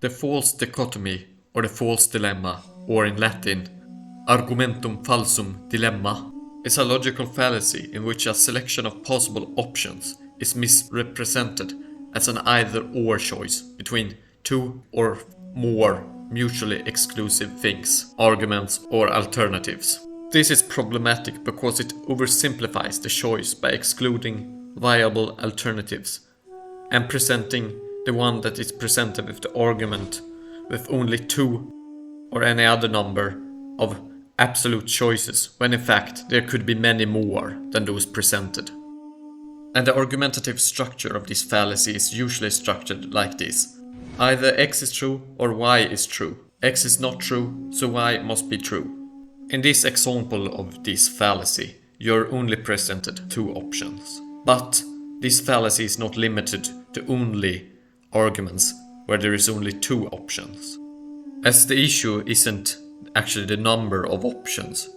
The false dichotomy, or the false dilemma, or in Latin, Argumentum Falsum dilemma, is a logical fallacy in which a selection of possible options is misrepresented as an either-or choice between two or more mutually exclusive things, arguments, or alternatives. This is problematic because it oversimplifies the choice by excluding viable alternatives and presenting the one that is presented with the argument with only two or any other number of absolute choices, when in fact there could be many more than those presented. And the argumentative structure of this fallacy is usually structured like this. Either X is true or Y is true. X is not true, so Y must be true. In this example of this fallacy, you're only presented two options. But this fallacy is not limited to only arguments where there is only two options. As the issue isn't actually the number of options,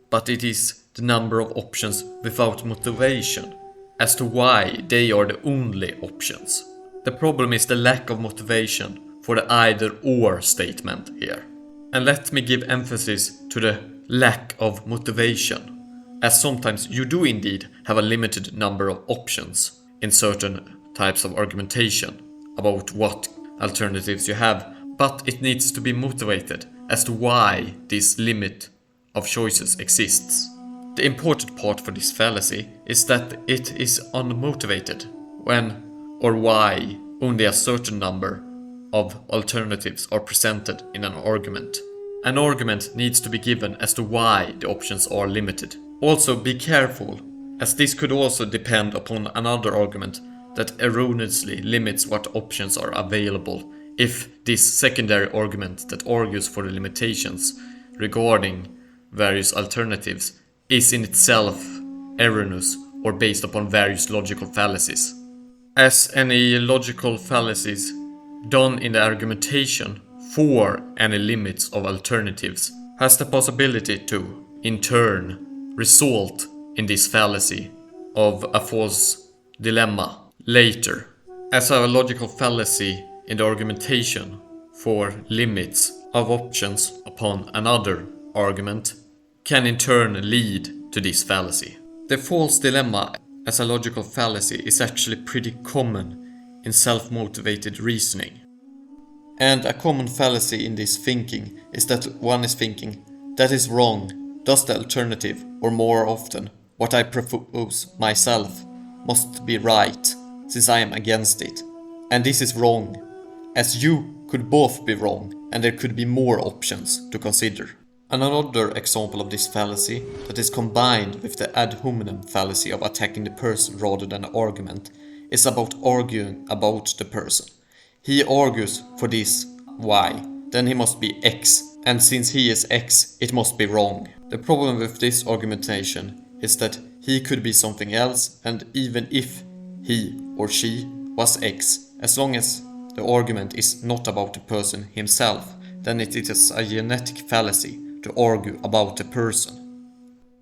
but it is the number of options without motivation as to why they are the only options. The problem is the lack of motivation for the either-or statement here. And let me give emphasis to the lack of motivation, as sometimes you do indeed have a limited number of options in certain types of argumentation about what alternatives you have, but it needs to be motivated as to why this limit of choices exists. The important part for this fallacy is that it is unmotivated when or why only a certain number of alternatives are presented in an argument. An argument needs to be given as to why the options are limited. Also be careful, as this could also depend upon another argument that erroneously limits what options are available, if this secondary argument that argues for the limitations regarding various alternatives is in itself erroneous or based upon various logical fallacies. As any logical fallacies done in the argumentation for any limits of alternatives has the possibility to, in turn, result in this fallacy of a false dilemma later. As a logical fallacy in the argumentation for limits of options upon another argument can in turn lead to this fallacy. The false dilemma as a logical fallacy is actually pretty common in self-motivated reasoning. And a common fallacy in this thinking is that one is thinking, that is wrong, thus the alternative, or more often, what I propose myself, must be right, since I am against it. And this is wrong, as you could both be wrong, and there could be more options to consider. Another example of this fallacy that is combined with the ad hominem fallacy of attacking the person rather than the argument is about arguing about the person. He argues for this Y, then he must be X, and since he is X, it must be wrong. The problem with this argumentation is that he could be something else, and even if he or she was X, as long as the argument is not about the person himself, then it is a genetic fallacy to argue about the person.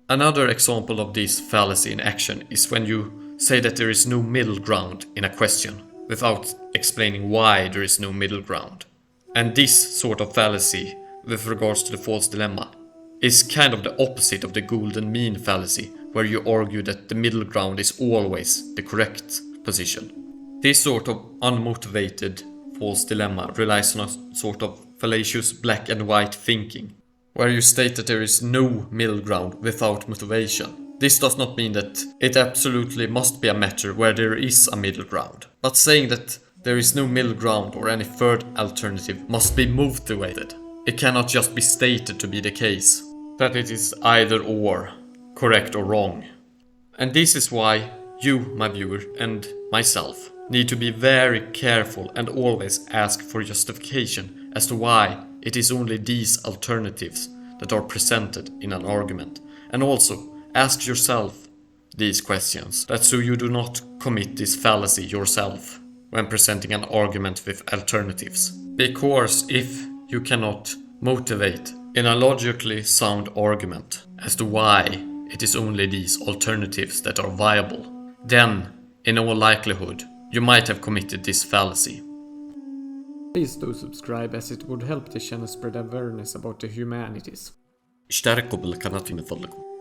Another example of this fallacy in action is when you say that there is no middle ground in a question without explaining why there is no middle ground. And this sort of fallacy with regards to the false dilemma is kind of the opposite of the golden mean fallacy, where you argue that the middle ground is always the correct position. This sort of unmotivated false dilemma relies on a sort of fallacious black and white thinking, where you state that there is no middle ground without motivation. This does not mean that it absolutely must be a matter where there is a middle ground, but saying that there is no middle ground or any third alternative must be motivated. It cannot just be stated to be the case, that it is either or, correct or wrong. And this is why you, my viewer, and myself need to be very careful and always ask for justification as to why it is only these alternatives that are presented in an argument. And also, ask yourself these questions, that so you do not commit this fallacy yourself when presenting an argument with alternatives. Because if you cannot motivate in a logically sound argument as to why it is only these alternatives that are viable, then, in all likelihood, you might have committed this fallacy. Please do subscribe as it would help the channel spread awareness about the humanities. اشتركوا بالقناة من فضلكم.